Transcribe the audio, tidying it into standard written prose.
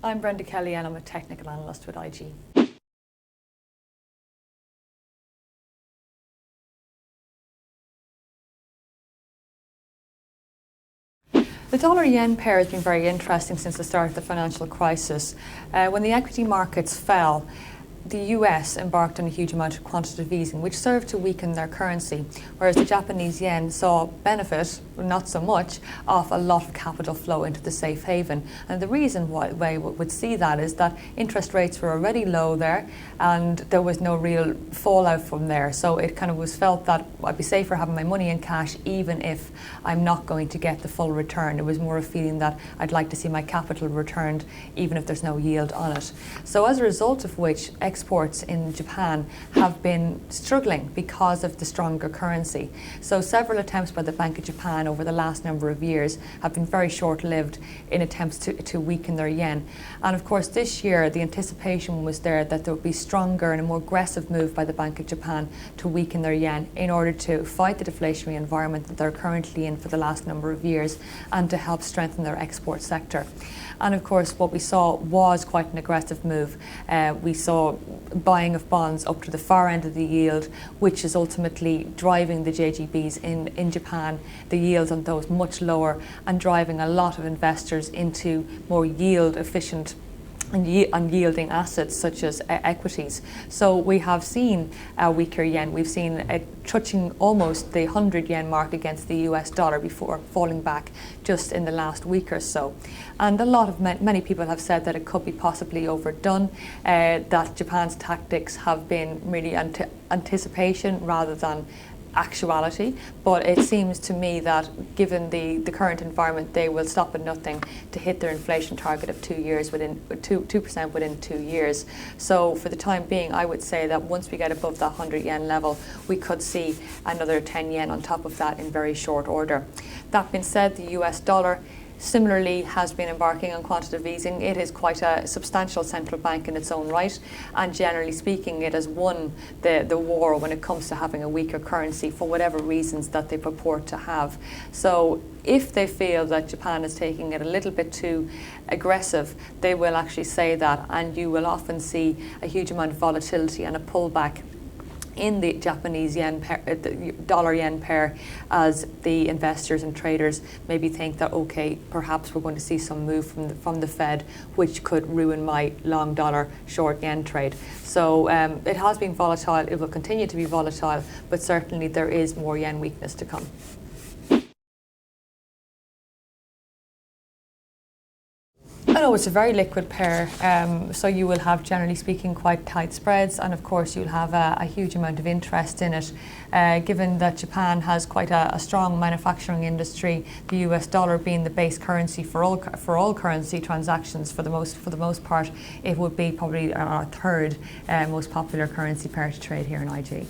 I'm Brenda Kelly and I'm a technical analyst with IG. The dollar-yen pair has been very interesting since the start of the financial crisis. When the equity markets fell, the US embarked on a huge amount of quantitative easing, which served to weaken their currency, whereas the Japanese yen saw benefit, not so much, of a lot of capital flow into the safe haven. And the reason why we would see that is that interest rates were already low there and there was no real fallout from there. So it kind of was felt that I'd be safer having my money in cash even if I'm not going to get the full return. It was more a feeling that I'd like to see my capital returned even if there's no yield on it. So as a result of which, exports in Japan have been struggling because of the stronger currency. So several attempts by the Bank of Japan over the last number of years have been very short-lived in attempts to weaken their yen. And of course this year the anticipation was there that there would be stronger and a more aggressive move by the Bank of Japan to weaken their yen in order to fight the deflationary environment that they're currently in for the last number of years and to help strengthen their export sector. And of course what we saw was quite an aggressive move. We saw buying of bonds up to the far end of the yield, which is ultimately driving the JGBs in Japan, the yields on those much lower, and driving a lot of investors into more yield efficient and yielding assets such as equities. So we have seen a weaker yen. We've seen it touching almost the 100 yen mark against the US dollar before falling back just in the last week or so. And a lot of many people have said that it could be possibly overdone, that Japan's tactics have been really anticipation rather than actuality, but it seems to me that given the current environment, they will stop at nothing to hit their inflation target of 2% within 2 years. So for the time being, I would say that once we get above that 100 yen level, we could see another 10 yen on top of that in very short order. That being said, the US dollar similarly has been embarking on quantitative easing. It is quite a substantial central bank in its own right, and generally speaking it has won the war when it comes to having a weaker currency for whatever reasons that they purport to have. So if they feel that Japan is taking it a little bit too aggressive, they will actually say that, and you will often see a huge amount of volatility and a pullback in the Japanese yen pair, the dollar yen pair, as the investors and traders maybe think that okay, perhaps we're going to see some move from the Fed, which could ruin my long dollar, short yen trade. So it has been volatile. It will continue to be volatile, but certainly there is more yen weakness to come. No, it's a very liquid pair, so you will have, generally speaking, quite tight spreads, and of course you'll have a huge amount of interest in it. Given that Japan has quite a strong manufacturing industry, the US dollar being the base currency for all currency transactions, for the most part, it would be probably our third most popular currency pair to trade here in IG.